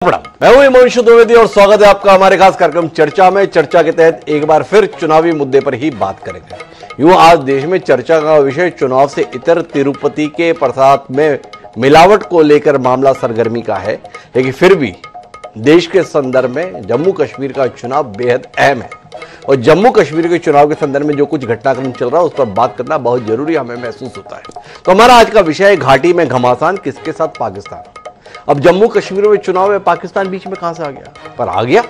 मैं हूं हिमांशु द्विवेदी और स्वागत है आपका हमारे खास कार्यक्रम चर्चा में। चर्चा के तहत एक बार फिर चुनावी मुद्दे पर ही बात करेंगे। यूं आज देश में चर्चा का विषय चुनाव से इतर तिरुपति के प्रसाद में मिलावट को लेकर मामला सरगर्मी का है, लेकिन फिर भी देश के संदर्भ में जम्मू कश्मीर का चुनाव बेहद अहम है और जम्मू कश्मीर के चुनाव के संदर्भ में जो कुछ घटनाक्रम चल रहा है उस पर बात करना बहुत जरूरी हमें महसूस होता है। तो हमारा आज का विषय है घाटी में घमासान, किसके साथ पाकिस्तान। अब जम्मू कश्मीर में चुनाव है, पाकिस्तान बीच में कहां से आ गया? पर आ गया।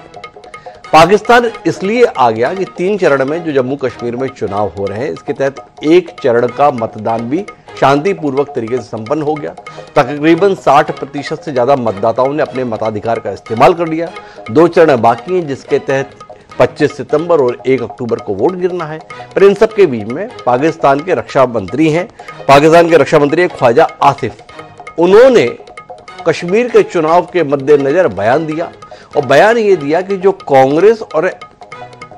पाकिस्तान इसलिए आ गया कि 3 चरण में जो जम्मू कश्मीर में चुनाव हो रहे हैं, इसके तहत एक चरण का मतदान भी शांतिपूर्वक तरीके से संपन्न हो गया। तकरीबन 60% से ज्यादा मतदाताओं ने अपने मताधिकार का इस्तेमाल कर लिया। 2 चरण बाकी हैं जिसके तहत 25 सितंबर और 1 अक्टूबर को वोट गिरना है। पर इन सब के बीच में पाकिस्तान के रक्षा मंत्री हैं, पाकिस्तान के रक्षा मंत्री ख्वाजा आसिफ, उन्होंने कश्मीर के चुनाव के मद्देनजर बयान दिया और बयान ये दिया कि जो कांग्रेस और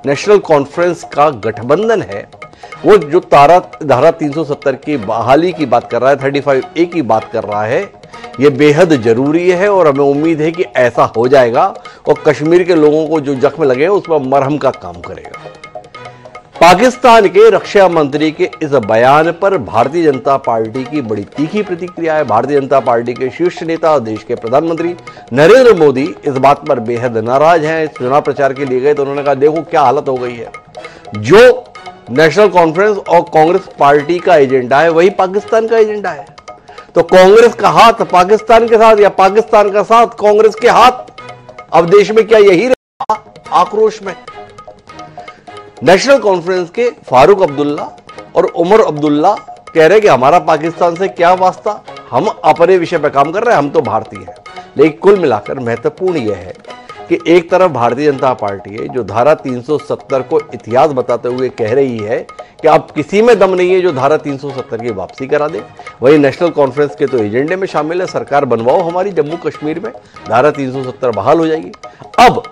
नेशनल कॉन्फ्रेंस का गठबंधन है वो जो धारा 370 की बहाली की बात कर रहा है, 35A की बात कर रहा है, ये बेहद जरूरी है और हमें उम्मीद है कि ऐसा हो जाएगा और कश्मीर के लोगों को जो जख्म लगे उस पर मरहम का काम करेगा। पाकिस्तान के रक्षा मंत्री के इस बयान पर भारतीय जनता पार्टी की बड़ी तीखी प्रतिक्रिया है। भारतीय जनता पार्टी के शीर्ष नेता और देश के प्रधानमंत्री नरेंद्र मोदी इस बात पर बेहद नाराज हैं। चुनाव प्रचार के लिए गए तो उन्होंने कहा देखो क्या हालत हो गई है, जो नेशनल कॉन्फ्रेंस और कांग्रेस पार्टी का एजेंडा है वही पाकिस्तान का एजेंडा है। तो कांग्रेस का हाथ पाकिस्तान के साथ या पाकिस्तान का साथ कांग्रेस के हाथ, अब देश में क्या यही रहा? आक्रोश में नेशनल कॉन्फ्रेंस के फारूक अब्दुल्ला और उमर अब्दुल्ला कह रहे कि हमारा पाकिस्तान से क्या वास्ता, हम अपने विषय पर काम कर रहे हैं, हम तो भारतीय हैं। लेकिन कुल मिलाकर महत्वपूर्ण यह है कि एक तरफ भारतीय जनता पार्टी है जो धारा 370 को इतिहास बताते हुए कह रही है कि अब किसी में दम नहीं है जो धारा 370 की वापसी करा दे। वही नेशनल कॉन्फ्रेंस के तो एजेंडे में शामिल है सरकार बनवाओ हमारी जम्मू कश्मीर में, धारा 370 बहाल हो जाएगी। अब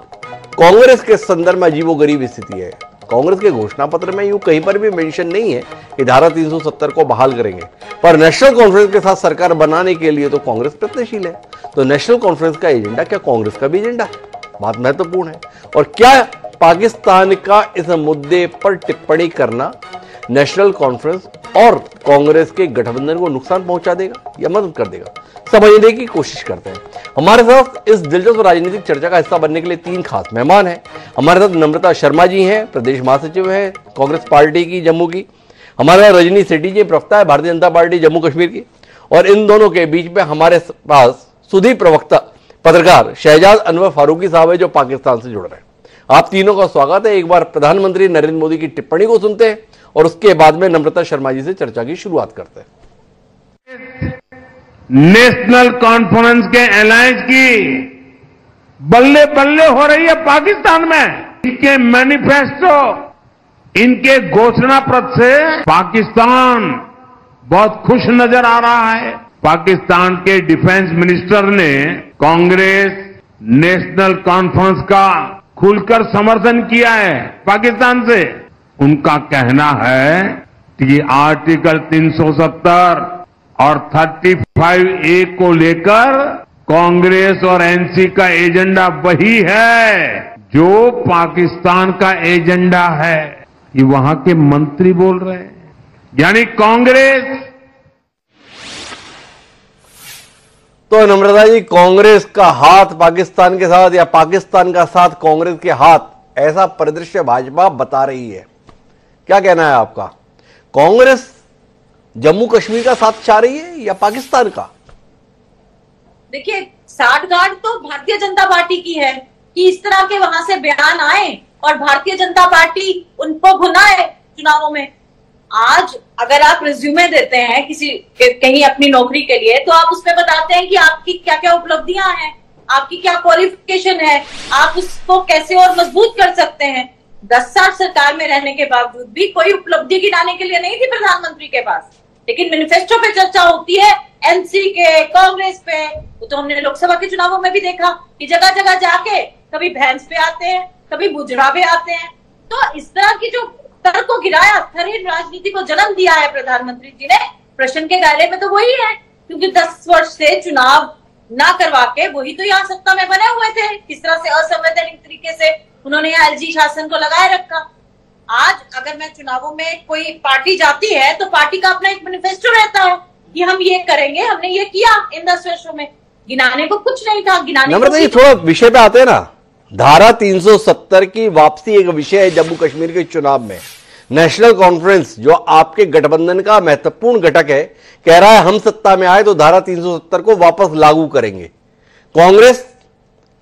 कांग्रेस के संदर्भ में अजीबोगरीब स्थिति है। कांग्रेस के घोषणा पत्र में यूं कहीं पर भी मेंशन नहीं है कि धारा 370 को बहाल करेंगे, पर नेशनल कॉन्फ्रेंस के साथ सरकार बनाने के लिए तो कांग्रेस प्रयत्नशील है। तो नेशनल कॉन्फ्रेंस का एजेंडा क्या कांग्रेस का भी एजेंडा है? बात महत्वपूर्ण है। और क्या पाकिस्तान का इस मुद्दे पर टिप्पणी करना नेशनल कॉन्फ्रेंस और कांग्रेस के गठबंधन को नुकसान पहुंचा देगा या मदद कर देगा, समझने की कोशिश करते हैं। हमारे साथ इस दिलचस्प राजनीतिक चर्चा का हिस्सा बनने के लिए 3 खास मेहमान हैं। हमारे साथ नम्रता शर्मा जी हैं, प्रदेश महासचिव हैं कांग्रेस पार्टी की जम्मू की। हमारे साथ रजनी सेठी जी, प्रवक्ता है भारतीय जनता पार्टी जम्मू कश्मीर की। और इन दोनों के बीच में हमारे पास सुधी प्रवक्ता पत्रकार शहजाद अनवर फारूकी साहब है जो पाकिस्तान से जुड़ रहे हैं। आप तीनों का स्वागत है। एक बार प्रधानमंत्री नरेंद्र मोदी की टिप्पणी को सुनते हैं और उसके बाद में नम्रता शर्मा जी से चर्चा की शुरुआत करते हैं। नेशनल कॉन्फ्रेंस के अलायंस की बल्ले बल्ले हो रही है पाकिस्तान में। इनके मैनिफेस्टो, इनके घोषणा पत्र से पाकिस्तान बहुत खुश नजर आ रहा है। पाकिस्तान के डिफेंस मिनिस्टर ने कांग्रेस नेशनल कॉन्फ्रेंस का खुलकर समर्थन किया है पाकिस्तान से। उनका कहना है कि आर्टिकल 370 और 35A को लेकर कांग्रेस और एनसी का एजेंडा वही है जो पाकिस्तान का एजेंडा है। ये वहां के मंत्री बोल रहे हैं, यानी कांग्रेस। तो नम्रता जी, कांग्रेस का हाथ पाकिस्तान के साथ या पाकिस्तान का साथ कांग्रेस के हाथ, ऐसा परिदृश्य भाजपा बता रही है। क्या कहना है आपका? कांग्रेस जम्मू कश्मीर का साथ चाह रही है या पाकिस्तान का? देखिए, साठगांठ तो भारतीय जनता पार्टी की है कि इस तरह के वहां से बयान आए और भारतीय जनता पार्टी उनको भुनाए चुनावों में। आज अगर आप रिज्यूमे देते हैं कहीं अपनी नौकरी के लिए तो आप उसमें बताते हैं कि आपकी क्या क्या उपलब्धियां हैं, आपकी क्या क्वालिफिकेशन है, आप उसको कैसे और मजबूत कर सकते हैं। 10 साल सरकार में रहने के बावजूद भी कोई उपलब्धि गिनाने के लिए नहीं थी प्रधानमंत्री के पास, लेकिन मैनिफेस्टो पे चर्चा होती है एनसी के, कांग्रेस पे। वो तो हमने लोकसभा के चुनावों में भी देखा कि जगह जगह जाके कभी भैंस पे आते हैं, कभी बुजरा पे आते हैं। तो इस तरह की जो स्तर को गिराया, स्तरहीन राजनीति को जन्म दिया है प्रधानमंत्री जी ने, प्रश्न के दायरे में तो वही है, क्योंकि 10 वर्ष से चुनाव ना करवा के वही तो यहाँ सत्ता में बने हुए थे। किस तरह से असंवैधानिक तरीके से उन्होंने यहाँ एलजी शासन को लगाए रखा। आज अगर मैं चुनावों में कोई पार्टी जाती है तो पार्टी का अपना एक मैनिफेस्टो रहता है कि हम ये करेंगे, हमने ये किया इन 10 वर्षों में। गिनाने को कुछ नहीं था, गिनाने नम्रता जी थोड़ा विषय पे आते हैं ना। धारा 370 की वापसी एक विषय है जम्मू कश्मीर के चुनाव में। नेशनल कॉन्फ्रेंस जो आपके गठबंधन का महत्वपूर्ण घटक है कह रहा है हम सत्ता में आए तो धारा 370 को वापस लागू करेंगे। कांग्रेस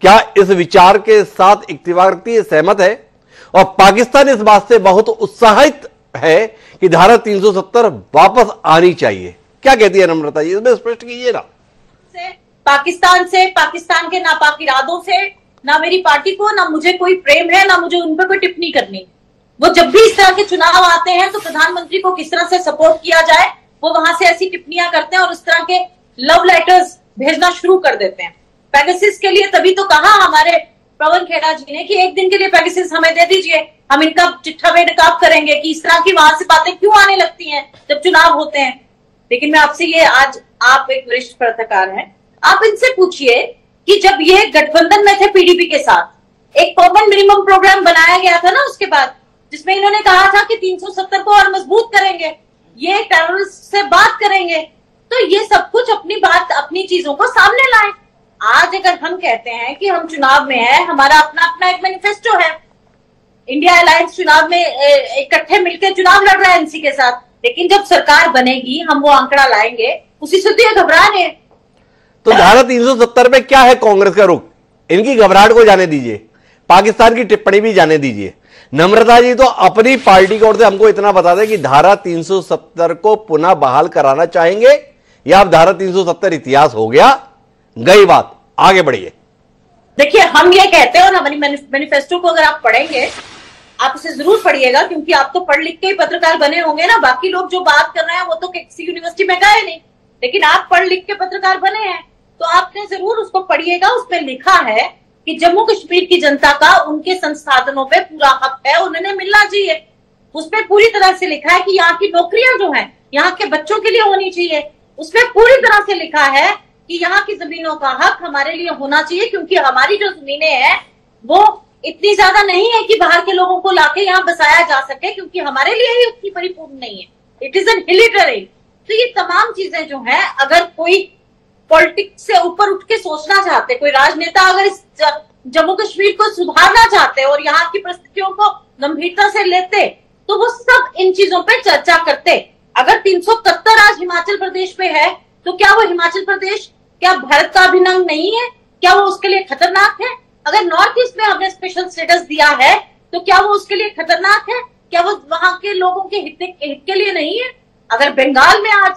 क्या इस विचार के साथ इत्तेफाक रखती है, सहमत है? और पाकिस्तान इस बात से बहुत उत्साहित है कि धारा 370 वापस आनी चाहिए। क्या कहती है नम्रता जी, इसमें स्पष्ट कीजिए ना। पाकिस्तान के नापाक इरादों से ना मेरी पार्टी को ना मुझे कोई प्रेम है, ना मुझे उन पर कोई टिप्पणी करनी। वो जब भी इस तरह के चुनाव आते हैं तो प्रधानमंत्री को किस तरह से सपोर्ट किया जाए वो वहां से ऐसी टिप्पणियां करते हैं और इस तरह के लव लेटर्स भेजना शुरू कर देते हैं। पेगासस के लिए तभी तो कहा हमारे पवन खेड़ा जी ने कि एक दिन के लिए पेगासस हमें दे दीजिए, हम इनका चिट्ठा बेनकाब करेंगे कि इस तरह की वहां से बातें क्यों आने लगती हैं जब चुनाव होते हैं। लेकिन मैं आपसे ये, आज आप एक वरिष्ठ पत्रकार हैं, आप इनसे पूछिए कि जब ये गठबंधन में थे पीडीपी के साथ एक कॉमन मिनिमम प्रोग्राम बनाया गया था ना उसके बाद, जिसमें इन्होंने कहा था कि 370 को और मजबूत करेंगे, ये टेररिस्ट से बात करेंगे, तो ये सब कुछ अपनी बात अपनी चीजों को सामने लाए। आज अगर हम कहते हैं कि हम चुनाव में है, हमारा अपना अपना एक मैनिफेस्टो है, इंडिया अलायंस चुनाव में इकट्ठे मिलकर चुनाव लड़ रहा है एनसी के साथ, लेकिन जब सरकार बनेगी हम वो आंकड़ा लाएंगे, उसी से तो ये घबरा रहे हैं। तो धारा 370 में क्या है कांग्रेस का रुख? इनकी घबराहट को जाने दीजिए, पाकिस्तान की टिप्पणी भी जाने दीजिए। नम्रता जी तो अपनी पार्टी की ओर से हमको इतना बता दें कि धारा 370 को पुनः बहाल कराना चाहेंगे या अब धारा 370 इतिहास हो गया, गई बात, आगे बढ़िए। देखिए हम ये कहते हैं और हमारी मैनिफेस्टो को अगर आप पढ़ेंगे, आप इसे जरूर पढ़िएगा क्योंकि आप तो पढ़ लिख के ही पत्रकार बने होंगे ना। बाकी लोग जो बात कर रहे हैं वो तो किसी यूनिवर्सिटी में गए नहीं, लेकिन आप पढ़ लिख के पत्रकार बने हैं तो आपने जरूर उसको पढ़िएगा। उसमें लिखा है कि जम्मू कश्मीर की जनता का उनके संसाधनों पे पूरा हक है, उन्हें मिलना चाहिए। उसमें पूरी तरह से लिखा है कि यहाँ की नौकरियां जो हैं यहाँ के बच्चों के लिए होनी चाहिए। उसमें पूरी तरह से लिखा है कि यहाँ की जमीनों का हक हमारे लिए होना चाहिए, क्योंकि हमारी जो जमीनें हैं वो इतनी ज्यादा नहीं है कि बाहर के लोगों को लाके यहाँ बसाया जा सके, क्योंकि हमारे लिए ही उतनी परिपूर्ण नहीं है। इट इज एन हिली टेरेन। तो ये तमाम चीजें जो है, अगर कोई पॉलिटिक्स से ऊपर उठ के सोचना चाहते, कोई राजनेता अगर इस जम्मू कश्मीर को सुधारना चाहते और यहाँ की परिस्थितियों को गंभीरता से लेते, तो वो सब इन चीजों पे चर्चा करते। अगर 370 आज हिमाचल प्रदेश पे है तो क्या वो हिमाचल प्रदेश क्या भारत का अभिन्न अंग नहीं है? क्या वो उसके लिए खतरनाक है? अगर नॉर्थ ईस्ट में हमने स्पेशल स्टेटस दिया है तो क्या वो उसके लिए खतरनाक है? क्या वो वहां के लोगों के हित के लिए नहीं है? अगर बंगाल में आज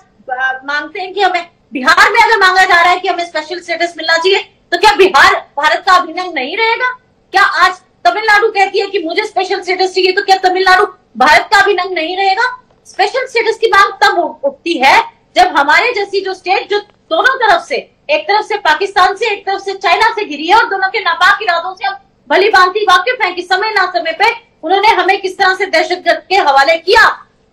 मांगते हैं कि हमें, बिहार में अगर मांगा जा रहा है कि हमें स्पेशल स्टेटस मिलना चाहिए, तो क्या बिहार भारत का अभिन्न अंग नहीं रहेगा? क्या आज तमिलनाडु कहती है कि मुझे स्पेशल स्टेटस चाहिए, तो क्या तमिलनाडु भारत का अभिन्न अंग नहीं रहेगा? स्पेशल स्टेटस की मांग तब उठती है जब हमारे जैसी जो स्टेट जो दोनों तरफ से, एक तरफ से पाकिस्तान से, एक तरफ से चाइना से घिरी है और दोनों के नापाक इरादों से हम भली भांति वाकिफ हैं कि समय ना समय पे उन्होंने हमें किस तरह से दहशतगर्द के हवाले किया।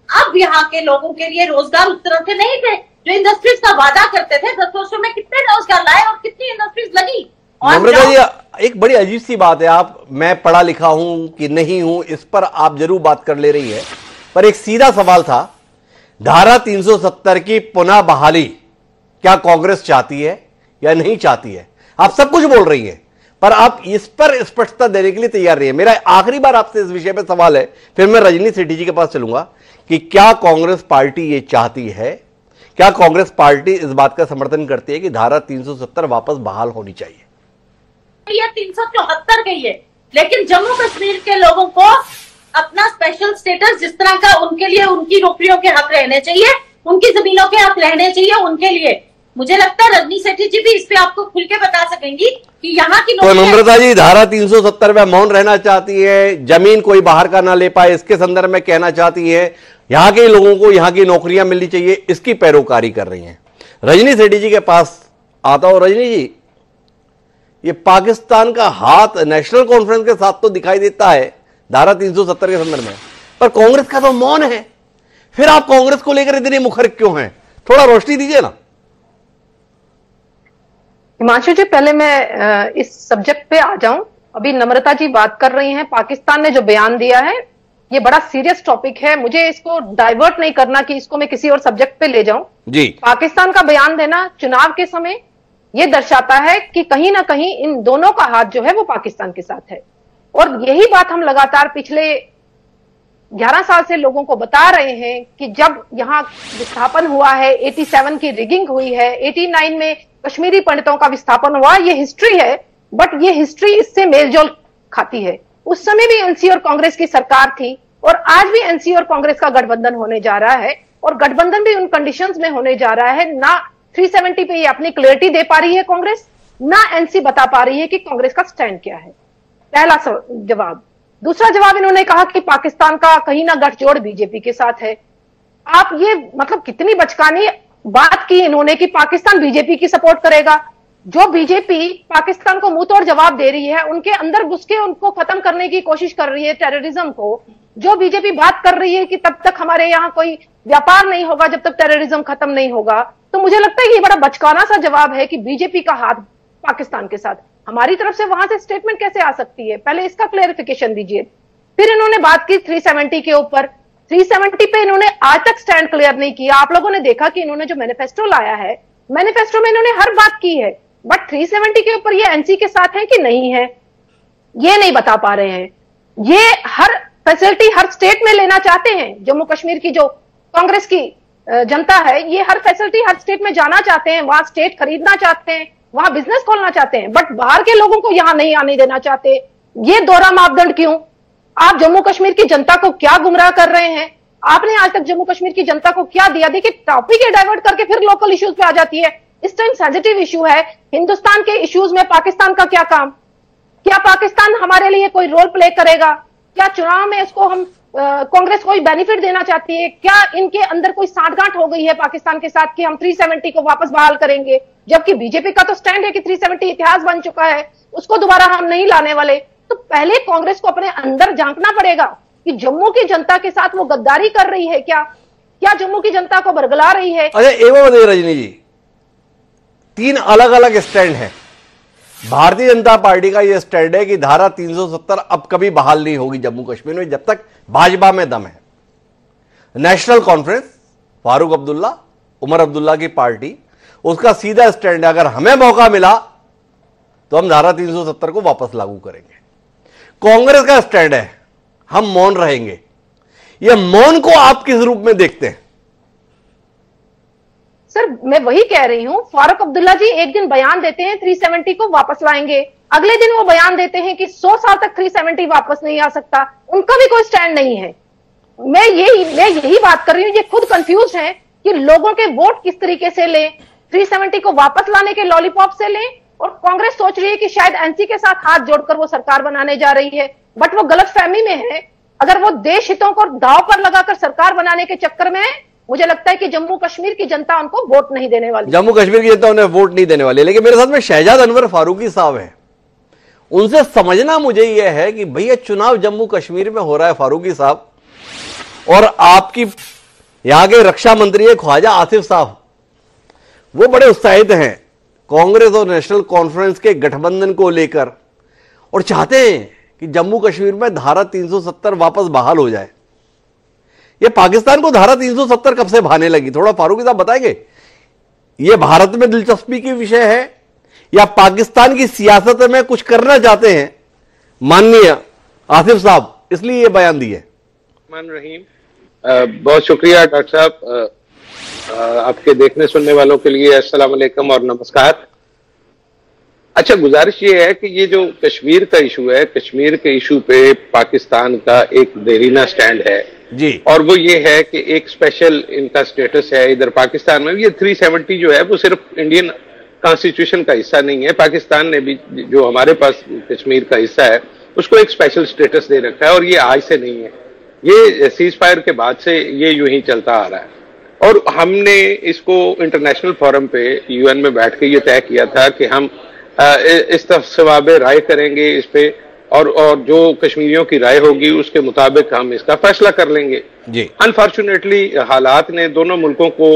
अब यहाँ के लोगों के लिए रोजगार उस तरह से नहीं थे जो इंडस्ट्रीज का वादा करते थे। 10 वर्षों में कितने रोजगार लाए और कितनी इंडस्ट्रीज लगी। नम्रता जी एक बड़ी अजीब सी बात है, आप, मैं पढ़ा लिखा हूं कि नहीं हूं इस पर आप जरूर बात कर ले रही है, पर एक सीधा सवाल था, धारा 370 की पुनः बहाली क्या कांग्रेस चाहती है या नहीं चाहती है? आप सब कुछ बोल रही हैं पर आप इस पर स्पष्टता देने के लिए तैयार नहीं है। मेरा आखिरी बार आपसे इस विषय पर सवाल है, फिर मैं रजनी सेठी जी के पास चलूंगा कि क्या कांग्रेस पार्टी ये चाहती है, क्या कांग्रेस पार्टी इस बात का समर्थन करती है कि धारा 370 वापस बहाल होनी चाहिए? ये 374 गई है, लेकिन जम्मू कश्मीर के लोगों को अपना स्पेशल स्टेटस जिस तरह का उनके लिए उनकी नौकरियों के हक रहने चाहिए, उनकी जमीनों के हक रहने चाहिए उनके लिए। मुझे लगता है रजनी सेठी जी भी इस पे आपको खुल के बता सकेंगी कि यहाँ की तो नम्रता जी धारा 370 में मौन रहना चाहती है, जमीन कोई बाहर का ना ले पाए इसके संदर्भ में कहना चाहती है, यहाँ के लोगों को यहाँ की नौकरियां मिलनी चाहिए, इसकी पैरोकारी कर रही हैं। रजनी सेठी जी के पास आता हूं। रजनी जी, ये पाकिस्तान का हाथ नेशनल कॉन्फ्रेंस के साथ तो दिखाई देता है धारा 370 के संदर्भ में, पर कांग्रेस का तो मौन है। फिर आप कांग्रेस को लेकर इतने मुखर क्यों हैं? थोड़ा रोशनी दीजिए ना। हिमांशु जी, पहले मैं इस सब्जेक्ट पे आ जाऊं। अभी नम्रता जी बात कर रही हैं, पाकिस्तान ने जो बयान दिया है ये बड़ा सीरियस टॉपिक है, मुझे इसको डाइवर्ट नहीं करना कि इसको मैं किसी और सब्जेक्ट पे ले जाऊं जी। पाकिस्तान का बयान देना चुनाव के समय ये दर्शाता है कि कहीं ना कहीं इन दोनों का हाथ जो है वो पाकिस्तान के साथ है। और यही बात हम लगातार पिछले 11 साल से लोगों को बता रहे हैं कि जब यहां विस्थापन हुआ है, 87 की रिगिंग हुई है, 89 में कश्मीरी पंडितों का विस्थापन हुआ, ये हिस्ट्री है, बट ये हिस्ट्री इससे मेलजोल खाती है। उस समय भी एनसी और कांग्रेस की सरकार थी और आज भी एनसी और कांग्रेस का गठबंधन होने जा रहा है, और गठबंधन भी उन कंडीशंस में होने जा रहा है। ना 370 पे ये अपनी क्लियरिटी दे पा रही है कांग्रेस, ना एनसी बता पा रही है कि कांग्रेस का स्टैंड क्या है। पहला जवाब। दूसरा जवाब, इन्होंने कहा कि पाकिस्तान का कहीं ना गठजोड़ बीजेपी के साथ है। आप ये मतलब कितनी बचकानी बात की इन्होंने कि पाकिस्तान बीजेपी की सपोर्ट करेगा। जो बीजेपी पाकिस्तान को मुंह तोड़ जवाब दे रही है, उनके अंदर घुस के उनको खत्म करने की कोशिश कर रही है, टेररिज्म को। जो बीजेपी बात कर रही है कि तब तक हमारे यहाँ कोई व्यापार नहीं होगा जब तक टेररिज्म खत्म नहीं होगा, तो मुझे लगता है ये बड़ा बचकाना सा जवाब है कि बीजेपी का हाथ पाकिस्तान के साथ। हमारी तरफ से वहां से स्टेटमेंट कैसे आ सकती है, पहले इसका क्लेरिफिकेशन दीजिए। फिर इन्होंने बात की 370 के ऊपर। 370 पे इन्होंने आज तक स्टैंड क्लियर नहीं किया। आप लोगों ने देखा कि इन्होंने जो मैनिफेस्टो लाया है, मैनिफेस्टो में इन्होंने हर बात की है, बट 370 के ऊपर ये एनसी के साथ है कि नहीं है ये नहीं बता पा रहे हैं। ये हर फैसिलिटी हर स्टेट में लेना चाहते हैं। जम्मू कश्मीर की जो कांग्रेस की जनता है, ये हर फैसिलिटी हर स्टेट में जाना चाहते हैं, वहां स्टेट खरीदना चाहते हैं, वहां बिजनेस खोलना चाहते हैं, बट बाहर के लोगों को यहां नहीं आने देना चाहते। ये दोहरा मापदंड क्यों? आप जम्मू कश्मीर की जनता को क्या गुमराह कर रहे हैं? आपने आज तक जम्मू कश्मीर की जनता को क्या दिया? देखिए, टॉपिक ये डाइवर्ट करके फिर लोकल इश्यूज पे आ जाती है। इस टाइम सेंसिटिव इश्यू है। हिंदुस्तान के इश्यूज में पाकिस्तान का क्या काम? क्या पाकिस्तान हमारे लिए कोई रोल प्ले करेगा? क्या चुनाव में इसको हम कांग्रेस कोई बेनिफिट देना चाहती है? क्या इनके अंदर कोई सांठगांठ हो गई है पाकिस्तान के साथ कि हम 370 को वापस बहाल करेंगे? जबकि बीजेपी का तो स्टैंड है कि 370 इतिहास बन चुका है, उसको दोबारा हम नहीं लाने वाले। तो पहले कांग्रेस को अपने अंदर झांकना पड़ेगा कि जम्मू की जनता के साथ वो गद्दारी कर रही है क्या जम्मू की जनता को बरगला रही है? अच्छा, एक बात बताइए रजनी जी, 3 अलग अलग स्टैंड है। भारतीय जनता पार्टी का यह स्टैंड है कि धारा 370 अब कभी बहाल नहीं होगी जम्मू कश्मीर में जब तक भाजपा में दम है। नेशनल कॉन्फ्रेंस, फारूक अब्दुल्ला, उमर अब्दुल्ला की पार्टी, उसका सीधा स्टैंड है, अगर हमें मौका मिला तो हम धारा 370 को वापस लागू करेंगे। कांग्रेस का स्टैंड है, हम मौन रहेंगे। यह मौन को आप किस रूप में देखते हैं? सर, मैं वही कह रही हूं, फारूक अब्दुल्ला जी एक दिन बयान देते हैं 370 को वापस लाएंगे, अगले दिन वो बयान देते हैं कि 100 साल तक 370 वापस नहीं आ सकता। उनका भी कोई स्टैंड नहीं है। मैं यही बात कर रही हूं, ये खुद कंफ्यूज हैं कि लोगों के वोट किस तरीके से लें, 370 को वापस लाने के लॉलीपॉप से लें, और कांग्रेस सोच रही है कि शायद एनसी के साथ हाथ जोड़कर वो सरकार बनाने जा रही है, बट वो गलतफहमी में है। अगर वो देश हितों को दांव पर लगाकर सरकार बनाने के चक्कर में है, मुझे लगता है कि जम्मू कश्मीर की जनता उनको वोट नहीं देने वाली। जम्मू कश्मीर की जनता उन्हें वोट नहीं देने वाली। लेकिन मेरे साथ में शहजाद अनवर फारूकी साहब हैं, उनसे समझना मुझे यह है कि भैया चुनाव जम्मू कश्मीर में हो रहा है फारूकी साहब, और आपकी यहां के रक्षा मंत्री है ख्वाजा आसिफ साहब, वो बड़े उत्साहित हैं कांग्रेस और नेशनल कॉन्फ्रेंस के गठबंधन को लेकर, और चाहते हैं कि जम्मू कश्मीर में धारा 370 वापस बहाल हो जाए। ये पाकिस्तान को धारा 370 कब से भाने लगी? थोड़ा फारूकी साहब बताएंगे, ये भारत में दिलचस्पी की विषय है या पाकिस्तान की सियासत में कुछ करना चाहते हैं माननीय आसिफ साहब, इसलिए ये बयान दिए? रहीम, बहुत शुक्रिया डॉक्टर साहब, आपके देखने सुनने वालों के लिए अस्सलाम वालेकुम और नमस्कार। अच्छा, गुजारिश ये है कि ये जो कश्मीर का इशू है, कश्मीर के इशू पे पाकिस्तान का एक देरीना स्टैंड है जी, और वो ये है कि एक स्पेशल इनका स्टेटस है इधर पाकिस्तान में। ये 370 जो है वो सिर्फ इंडियन कॉन्स्टिट्यूशन का हिस्सा नहीं है, पाकिस्तान ने भी जो हमारे पास कश्मीर का हिस्सा है उसको एक स्पेशल स्टेटस दे रखा है, और ये आज से नहीं है, ये सीज फायर के बाद से ये यूं ही चलता आ रहा है। और हमने इसको इंटरनेशनल फोरम पे यूएन में बैठ के ये तय किया था कि हम इस तफसील राय करेंगे इस पे, और जो कश्मीरियों की राय होगी उसके मुताबिक हम इसका फैसला कर लेंगे। अनफॉर्चुनेटली हालात ने दोनों मुल्कों को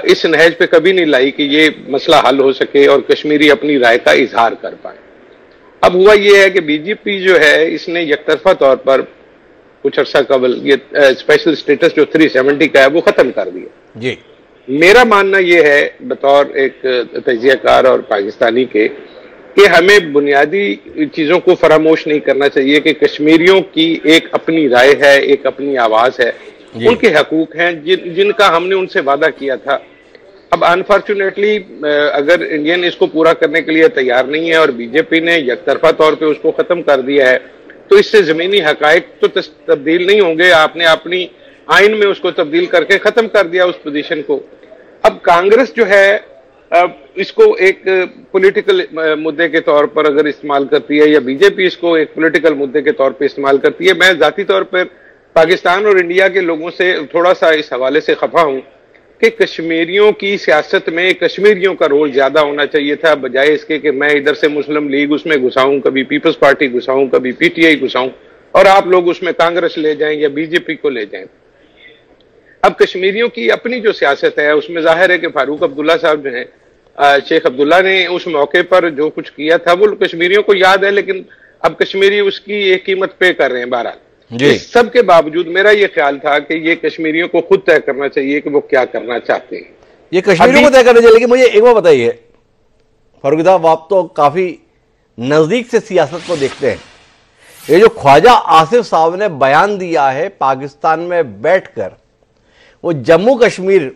इस नहज पे कभी नहीं लाई कि ये मसला हल हो सके और कश्मीरी अपनी राय का इजहार कर पाए। अब हुआ ये है कि बीजेपी जो है इसने एकतरफा तौर पर कुछ अर्सा कबल ये स्पेशल स्टेटस जो 370 का है वो खत्म कर दिया। जी मेरा मानना ये है बतौर एक तजियाकार और पाकिस्तानी के कि हमें बुनियादी चीजों को फरामोश नहीं करना चाहिए कि कश्मीरियों की एक अपनी राय है, एक अपनी आवाज है, उनके हकूक हैं जिनका हमने उनसे वादा किया था। अब अनफॉर्चुनेटली अगर इंडियन इसको पूरा करने के लिए तैयार नहीं है और बीजेपी ने एकतरफा तौर पे उसको खत्म कर दिया है, तो इससे जमीनी हकायक तो तब्दील नहीं होंगे। आपने अपनी आइन में उसको तब्दील करके खत्म कर दिया उस पोजीशन को। अब कांग्रेस जो है इसको एक पॉलिटिकल मुद्दे के तौर पर अगर इस्तेमाल करती है या बीजेपी इसको एक पॉलिटिकल मुद्दे के तौर पर इस्तेमाल करती है, मैं जाती तौर पर पाकिस्तान और इंडिया के लोगों से थोड़ा सा इस हवाले से खफा हूं कि कश्मीरियों की सियासत में कश्मीरियों का रोल ज्यादा होना चाहिए था, बजाय इसके कि मैं इधर से मुस्लिम लीग उसमें घुसाऊं, कभी पीपल्स पार्टी घुसाऊं, कभी पीटीआई घुसाऊं और आप लोग उसमें कांग्रेस ले जाएं या बीजेपी को ले जाएं। अब कश्मीरियों की अपनी जो सियासत है उसमें जाहिर है कि फारूक अब्दुल्ला साहब जो हैं, शेख अब्दुल्ला ने उस मौके पर जो कुछ किया था वो कश्मीरियों को याद है, लेकिन अब कश्मीरी उसकी एक कीमत पे कर रहे हैं। बहरहाल इस सब के बावजूद मेरा ये ख्याल था कि ये कश्मीरियों को खुद तय करना चाहिए कि वो क्या करना चाहते हैं। ये कश्मीरियों को तय करना चाहिए। लेकिन मुझे एक बार बताइए फारूक साहब, आप तो काफी नजदीक से सियासत को देखते हैं, ये जो ख्वाजा आसिफ साहब ने बयान दिया है पाकिस्तान में बैठकर, वो जम्मू कश्मीर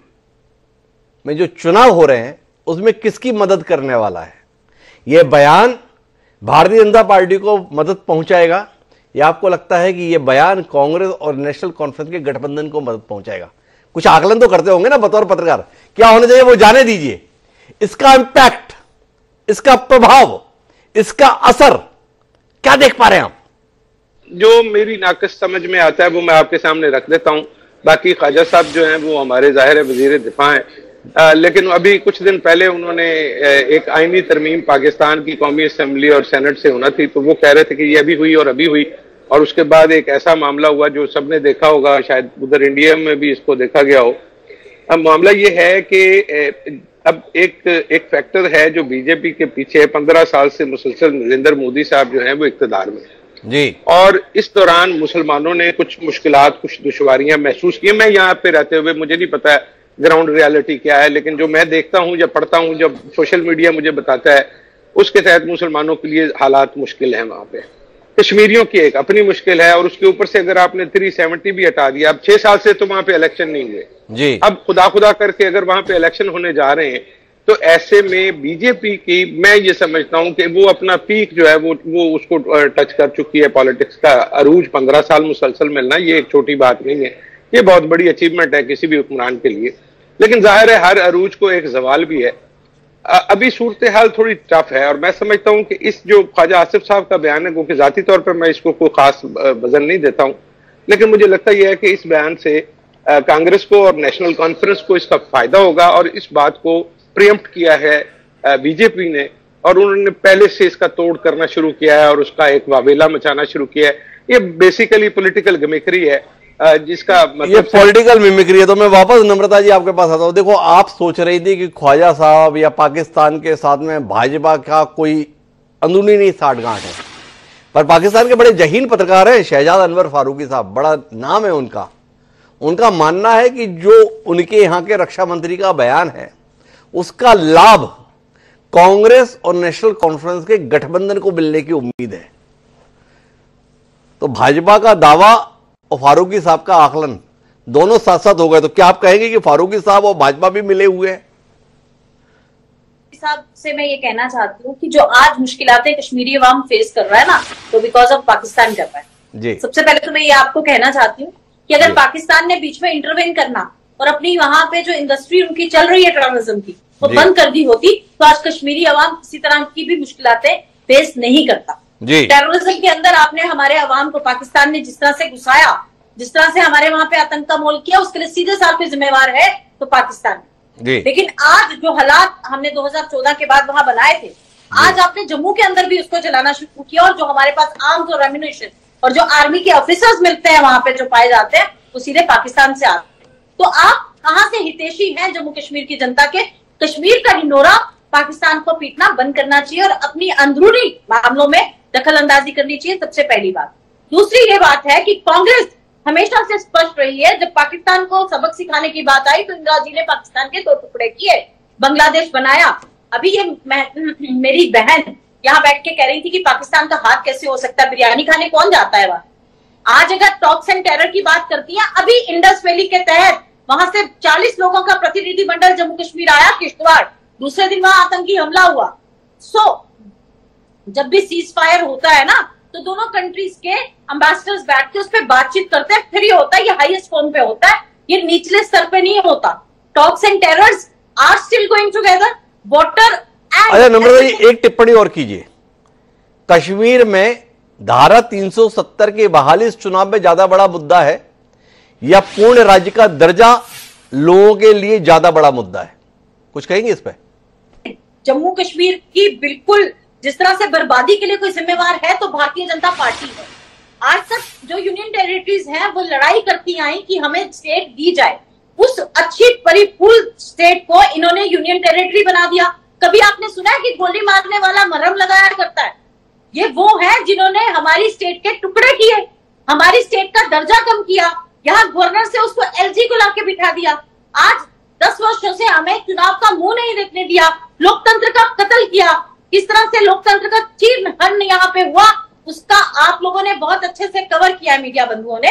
में जो चुनाव हो रहे हैं उसमें किसकी मदद करने वाला है? यह बयान भारतीय जनता पार्टी को मदद पहुंचाएगा या आपको लगता है कि यह बयान कांग्रेस और नेशनल कॉन्फ्रेंस के गठबंधन को मदद पहुंचाएगा? कुछ आकलन तो करते होंगे ना बतौर पत्रकार, क्या होना चाहिए वो जाने दीजिए। इसका इंपैक्ट, इसका प्रभाव, इसका असर क्या देख पा रहे हैं आप? जो मेरी नाकस समझ में आता है वो मैं आपके सामने रख देता हूं। बाकी ख्वाजा साहब जो हैं वो हमारे जाहिर है वजीर दिफा हैं, लेकिन अभी कुछ दिन पहले उन्होंने एक आईनी तरमीम पाकिस्तान की कौमी असम्बली और सेनेट से होना थी, तो वो कह रहे थे कि ये अभी हुई और अभी हुई, और उसके बाद एक ऐसा मामला हुआ जो सबने देखा होगा, शायद उधर इंडिया में भी इसको देखा गया हो। अब मामला ये है कि अब एक फैक्टर है जो बीजेपी के पीछे 15 साल से मुसलसल नरेंद्र मोदी साहब जो हैं वो इक्तदार में जी, और इस दौरान मुसलमानों ने कुछ मुश्किलात, कुछ दुश्वारियां महसूस की। मैं यहाँ पे रहते हुए मुझे नहीं पता ग्राउंड रियलिटी क्या है, लेकिन जो मैं देखता हूँ, जब पढ़ता हूँ, जब सोशल मीडिया मुझे बताता है, उसके तहत मुसलमानों के लिए हालात मुश्किल है। वहां पे कश्मीरियों की एक अपनी मुश्किल है, और उसके ऊपर से अगर आपने 370 भी हटा दिया, अब 6 साल से तो वहां पे इलेक्शन नहीं हुए जी। अब खुदा करके अगर वहां पे इलेक्शन होने जा रहे हैं, तो ऐसे में बीजेपी की मैं ये समझता हूं कि वो अपना पीक जो है वो उसको टच कर चुकी है। पॉलिटिक्स का अरूज 15 साल मुसलसल मिलना ये एक छोटी बात नहीं है, ये बहुत बड़ी अचीवमेंट है किसी भी हुक्मरान के लिए। लेकिन जाहिर है हर अरूज को एक जवाल भी है। अभी सूरत हाल थोड़ी टफ है, और मैं समझता हूं कि इस जो ख्वाजा आसिफ साहब का बयान है, क्योंकि जाती तौर पर मैं इसको कोई खास वजन नहीं देता हूं, लेकिन मुझे लगता यह है कि इस बयान से कांग्रेस को और नेशनल कॉन्फ्रेंस को इसका फायदा होगा, और इस बात को प्रियम्प्ट किया है बीजेपी ने, और उन्होंने पहले से इसका तोड़ करना शुरू किया है और उसका एक वावेला मचाना शुरू किया है। ये बेसिकली पॉलिटिकल गिमिक्री है, जिसका मतलब ये पॉलिटिकल मिमिक्री है। तो मैं वापस नम्रता जी आपके पास आता हूं। देखो, आप सोच रही थी कि ख्वाजा साहब या पाकिस्तान के साथ में भाजपा का कोई अंदरूनी नहीं साठगांठ है, पर पाकिस्तान के बड़े जहीन पत्रकार हैं शहजाद अनवर फारूकी साहब, बड़ा नाम है उनका। उनका मानना है कि जो उनके यहां के रक्षा मंत्री का बयान है उसका लाभ कांग्रेस और नेशनल कॉन्फ्रेंस के गठबंधन को मिलने की उम्मीद है। तो भाजपा का दावा और फारूकी साहब का आकलन दोनों साथ साथ हो गए, तो क्या आप कहेंगे कि फारूकी साहब और भाजपा भी मिले हुए हैं? साहब से मैं ये कहना चाहती हूँ कि जो आज मुश्किलातें कश्मीरी अवाम फेस कर रहा है ना, तो बिकॉज ऑफ पाकिस्तान कर रहा है जी। सबसे पहले तो मैं ये आपको कहना चाहती हूँ कि अगर पाकिस्तान ने बीच में इंटरवेन करना और अपनी वहां पे जो इंडस्ट्री उनकी चल रही है टेररिज्म की वो बंद कर दी होती, तो आज कश्मीरी अवाम किसी तरह की भी मुश्किलातें फेस नहीं करता। टेररिज्म के अंदर आपने हमारे अवाम को पाकिस्तान ने जिस तरह से घुसाया, जिस तरह से हमारे वहां पे आतंक का मोल किया, उसके लिए सीधे साथ पे जिम्मेवार है तो पाकिस्तान। लेकिन आज जो हालात हमने 2014 के बाद वहां बनाए थे, आज आपने जम्मू के अंदर भी उसको चलाना शुरू किया, और जो हमारे पास आर्म्स और एम्युनिशन और जो आर्मी के ऑफिसर्स मिलते हैं वहां पे जो पाए जाते हैं वो सीधे पाकिस्तान से आते हैं। तो आप कहां से हितैषी हैं जम्मू कश्मीर की जनता के। कश्मीर का ढिंढोरा पाकिस्तान को पीटना बंद करना चाहिए और अपनी अंदरूनी मामलों में दखल अंदाजी करनी चाहिए, सबसे पहली बात। दूसरी ये बात है कि कांग्रेस हमेशा से स्पष्ट रही है, जब पाकिस्तान को सबक सिखाने की बात आई तो इंदिरा जी ने पाकिस्तान के 2 टुकड़े किए, बांग्लादेश बनाया। अभी ये मेरी बहन यहाँ बैठ के कह रही थी कि पाकिस्तान का हाथ कैसे हो सकता है, बिरयानी खाने कौन जाता है वहां। आज अगर टॉक्स एंड टेरर की बात करती है, अभी इंडस वैली के तहत वहां से 40 लोगों का प्रतिनिधिमंडल जम्मू कश्मीर आया, किश्तवाड़, दूसरे दिन वहां आतंकी हमला हुआ। जब भी सीज फायर होता है ना, तो दोनों कंट्रीज के एम्बेसडर्स बैठ के उस पर बातचीत करते हैं, फिर ये होता है, ये हाईएस्ट फोन पे होता है, ये निचले स्तर पे नहीं होता। Talks and terrors are still going together, water and. अच्छा नम्रता जी, एक टिप्पणी और कीजिए। कश्मीर में धारा 370 की बहाली इस चुनाव में ज्यादा बड़ा मुद्दा है या पूर्ण राज्य का दर्जा लोगों के लिए ज्यादा बड़ा मुद्दा है? कुछ कहेंगे इस पे? जम्मू कश्मीर की बिल्कुल जिस तरह से बर्बादी के लिए कोई जिम्मेवार है तो भारतीय जनता पार्टी है। आज तक जो यूनियन टेरिटरीज हैं वो लड़ाई करती आई कि हमें स्टेट दी जाए, उस अच्छी परिपूर्ण स्टेट को इन्होंने यूनियन टेरिटरी बना दिया। कभी आपने सुना है कि गोली मारने वाला मरहम लगाया करता है? ये वो है जिन्होंने हमारी स्टेट के टुकड़े किए, हमारी स्टेट का दर्जा कम किया, यहाँ गवर्नर से उसको एलजी को लाके बिठा दिया। आज 10 वर्षों से हमें चुनाव का मुंह नहीं देखने दिया, लोकतंत्र का कत्ल किया। किस तरह से लोकतंत्र का चीर हरण यहाँ पे हुआ, उसका आप लोगों ने बहुत अच्छे से कवर किया है, मीडिया बंधुओं ने।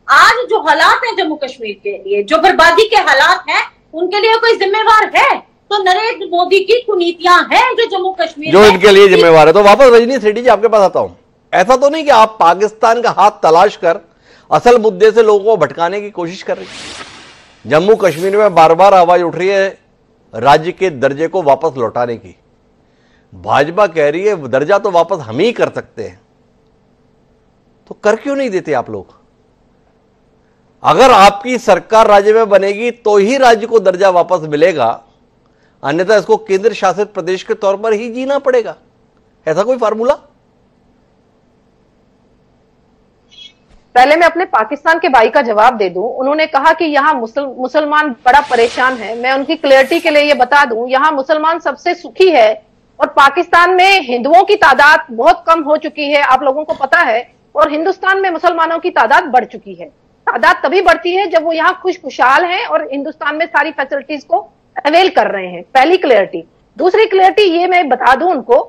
आज जो हालात हैं जम्मू कश्मीर के लिए, जो बर्बादी के हालात हैं, उनके लिए कोई जिम्मेवार है तो नरेंद्र मोदी की कुनीतियां हैं जो जम्मू कश्मीर जो इनके लिए जिम्मेवार है। तो वापस रजनी सेठी जी आपके पास आता हूं। ऐसा तो नहीं कि आप पाकिस्तान का हाथ तलाश कर असल मुद्दे से लोगों को भटकाने की कोशिश कर रही है? जम्मू कश्मीर में बार बार आवाज उठ रही है राज्य के दर्जे को वापस लौटाने की। भाजपा कह रही है दर्जा तो वापस हम ही कर सकते हैं, तो कर क्यों नहीं देते आप लोग? अगर आपकी सरकार राज्य में बनेगी तो ही राज्य को दर्जा वापस मिलेगा, अन्यथा इसको केंद्र शासित प्रदेश के तौर पर ही जीना पड़ेगा। ऐसा कोई फार्मूला? पहले मैं अपने पाकिस्तान के भाई का जवाब दे दूं। उन्होंने कहा कि यहाँ मुसलमान बड़ा परेशान है। मैं उनकी क्लियरिटी के लिए ये बता दूं, यहाँ मुसलमान सबसे सुखी है और पाकिस्तान में हिंदुओं की तादाद बहुत कम हो चुकी है, आप लोगों को पता है। और हिंदुस्तान में मुसलमानों की तादाद बढ़ चुकी है। तादाद तभी बढ़ती है जब वो यहाँ खुशहाल हैं और हिंदुस्तान में सारी फैसिलिटीज को अवेल कर रहे हैं। पहली क्लियरिटी। दूसरी क्लियरिटी ये मैं बता दूं उनको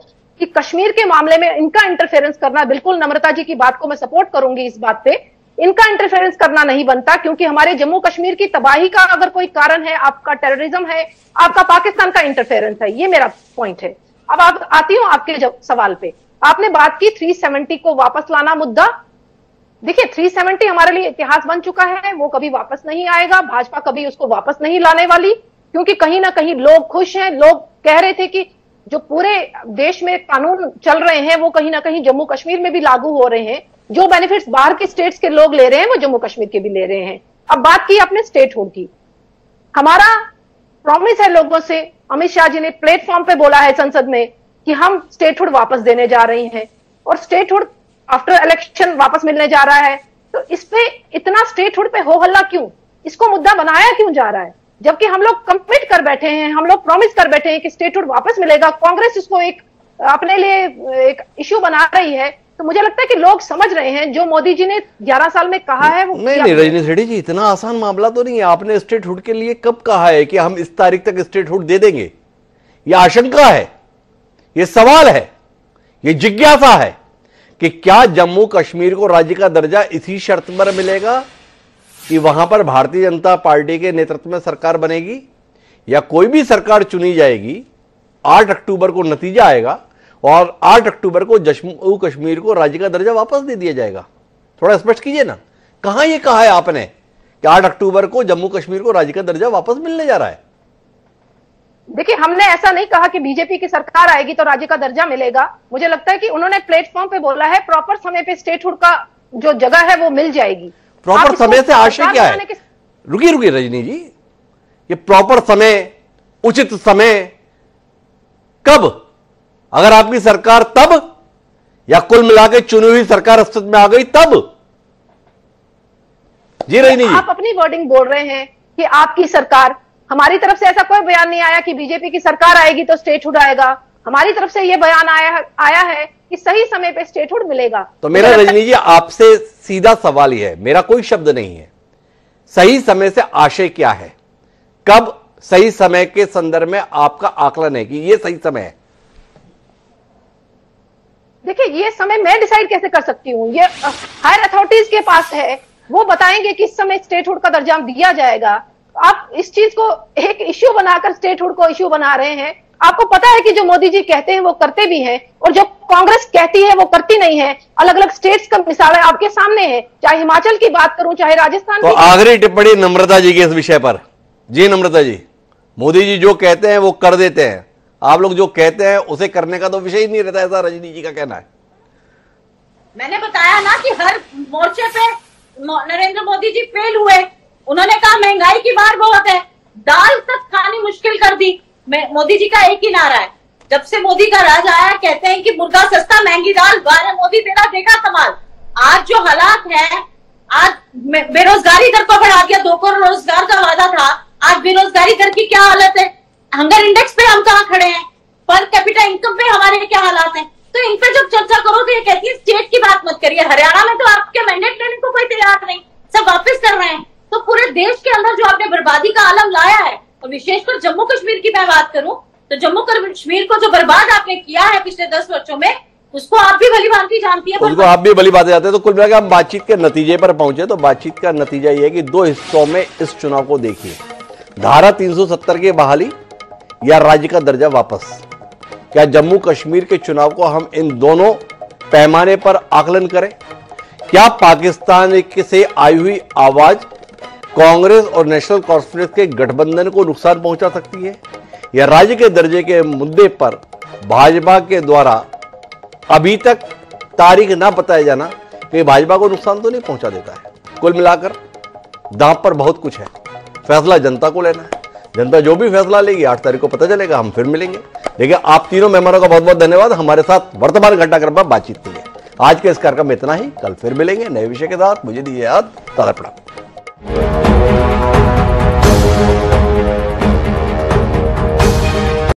कि कश्मीर के मामले में इनका इंटरफेरेंस करना, बिल्कुल नम्रता जी की बात को मैं सपोर्ट करूंगी इस बात पे, इनका इंटरफेरेंस करना नहीं बनता, क्योंकि हमारे जम्मू कश्मीर की तबाही का अगर कोई कारण है, आपका टेररिज्म है, आपका पाकिस्तान का इंटरफेरेंस है। ये मेरा पॉइंट है। अब आप आती हूं आपके सवाल पे। आपने बात की 370 को वापस लाना मुद्दा। देखिए 370 हमारे लिए इतिहास बन चुका है, वो कभी वापस नहीं आएगा। भाजपा कभी उसको वापस नहीं लाने वाली, क्योंकि कहीं ना कहीं लोग खुश हैं। लोग कह रहे थे कि जो पूरे देश में कानून चल रहे हैं वो कहीं ना कहीं जम्मू कश्मीर में भी लागू हो रहे हैं। जो बेनिफिट्स बाहर के स्टेट्स के लोग ले रहे हैं वो जम्मू कश्मीर के भी ले रहे हैं। अब बात की आपने स्टेटहुड की। हमारा प्रॉमिस है लोगों से, अमित शाह जी ने प्लेटफॉर्म पे बोला है संसद में कि हम स्टेटहुड वापस देने जा रहे हैं और स्टेटहुड आफ्टर इलेक्शन वापस मिलने जा रहा है। तो इस पे इतना स्टेटहुड पे हो हल्ला क्यों? इसको मुद्दा बनाया क्यों जा रहा है? जबकि हम लोग कमिट कर बैठे हैं, हम लोग प्रॉमिस कर बैठे हैं कि स्टेटहुड वापस मिलेगा। कांग्रेस इसको एक अपने लिए एक इश्यू बना रही है। तो मुझे लगता है कि लोग समझ रहे हैं जो मोदी जी ने 11 साल में कहा है वो नहीं रजनी सेठी जी, इतना आसान मामला तो नहीं है। आपने स्टेटहुड के लिए कब कहा है कि हम इस तारीख तक स्टेटहुड दे देंगे? यह आशंका है, यह सवाल है, यह जिज्ञासा है कि क्या जम्मू कश्मीर को राज्य का दर्जा इसी शर्त पर मिलेगा कि वहां पर भारतीय जनता पार्टी के नेतृत्व में सरकार बनेगी, या कोई भी सरकार चुनी जाएगी। 8 अक्टूबर को नतीजा आएगा और 8 अक्टूबर को जम्मू कश्मीर को राज्य का दर्जा वापस दे दिया जाएगा। थोड़ा स्पष्ट कीजिए ना, कहां ये कहा है आपने कि 8 अक्टूबर को जम्मू कश्मीर को राज्य का दर्जा वापस मिलने जा रहा है? देखिए हमने ऐसा नहीं कहा कि बीजेपी की सरकार आएगी तो राज्य का दर्जा मिलेगा। मुझे लगता है कि उन्होंने प्लेटफॉर्म पे बोला है प्रॉपर समय पे स्टेटहुड का जो जगह है वो मिल जाएगी। प्रॉपर समय से आशय क्या है? रुकिए रजनी जी, ये प्रॉपर समय, उचित समय कब? अगर आपकी सरकार तब, या कुल मिलाकर चुनी हुई सरकार अस्तित्व में आ गई तब? जी रजनी जी, आप अपनी वर्डिंग बोल रहे हैं कि आपकी सरकार, हमारी तरफ से ऐसा कोई बयान नहीं आया कि बीजेपी की सरकार आएगी तो स्टेटहुड आएगा। हमारी तरफ से यह बयान आया है कि सही समय पे स्टेटहुड मिलेगा। तो मेरा रजनी जी आपसे सीधा सवाल ही है, मेरा कोई शब्द नहीं है, सही समय से आशय क्या है? कब सही समय के संदर्भ में आपका आकलन है कि यह सही समय है? देखिए, ये समय मैं डिसाइड कैसे कर सकती हूँ? ये हायर अथॉरिटीज के पास है, वो बताएंगे किस समय स्टेटहुड का दर्जा दिया जाएगा। आप इस चीज को एक इश्यू बनाकर स्टेटहुड को इश्यू बना रहे हैं। आपको पता है कि जो मोदी जी कहते हैं वो करते भी हैं, और जो कांग्रेस कहती है वो करती नहीं है। अलग अलग स्टेट्स का मिसालें आपके सामने है, चाहे हिमाचल की बात करूं, चाहे राजस्थान तो आखिरी टिप्पणी नम्रता जी की इस विषय पर। जी नम्रता जी, मोदी जी जो कहते हैं वो कर देते हैं, आप लोग जो कहते हैं उसे करने का तो विषय ही नहीं रहता, ऐसा रजनी जी का कहना है। मैंने बताया ना कि हर मोर्चे पे नरेंद्र मोदी जी फेल हुए। उन्होंने कहा महंगाई की मार बहुत है, दाल तक खानी मुश्किल कर दी। मोदी जी का एक ही नारा है, जब से मोदी का राज आया कहते हैं कि मुर्गा सस्ता महंगी दाल, बारह मोदी तेरा देखा कमाल। आज जो हालात है, आज बेरोजगारी दर को बढ़ा दिया, 2 करोड़ रोजगार का वादा था, आज बेरोजगारी दर की क्या हालत है? हंगर इंडेक्स पे हम कहाँ खड़े हैं? पर कैपिटा इनकम पे हमारे क्या हालात हैं? तो इन पे जब चर्चा करो तो ये कहती है स्टेट की बात मत करिए। हरियाणा में तो आपके मैंडेट लेने को कोई तैयार नहीं, सब वापस कर रहे हैं। तो पूरे देश के अंदर जो आपने बर्बादी का आलम लाया है, और विशेषकर जम्मू कश्मीर की मैं बात करूं तो जम्मू कश्मीर को जो बर्बाद आपने किया है पिछले 10 वर्षों में, उसको आप भी भली भांति जानती है। उसको आप भी भली भांति जानते हैं। तो कुल मिलाकर हम बातचीत के नतीजे पर पहुंचे, तो बातचीत का नतीजा यह है कि 2 हिस्सों में इस चुनाव को देखिए। धारा 370 की बहाली या राज्य का दर्जा वापस। क्या जम्मू कश्मीर के चुनाव को हम इन दोनों पैमाने पर आकलन करें? क्या पाकिस्तान से आई हुई आवाज कांग्रेस और नेशनल कॉन्फ्रेंस के गठबंधन को नुकसान पहुंचा सकती है, या राज्य के दर्जे के मुद्दे पर भाजपा के द्वारा अभी तक तारीख ना बताया जाना कि भाजपा को नुकसान तो नहीं पहुंचा देता है? कुल मिलाकर दांव पर बहुत कुछ है, फैसला जनता को लेना है। जनता जो भी फैसला लेगी 8 तारीख को पता चलेगा। हम फिर मिलेंगे। देखिए, आप तीनों मेहमानों का बहुत बहुत धन्यवाद हमारे साथ वर्तमान घटनाक्रम पर बातचीत के लिए। आज के इस कार्यक्रम में इतना ही, कल फिर मिलेंगे नए विषय के साथ। मुझे दीजिए याद, ताला प्रणाम।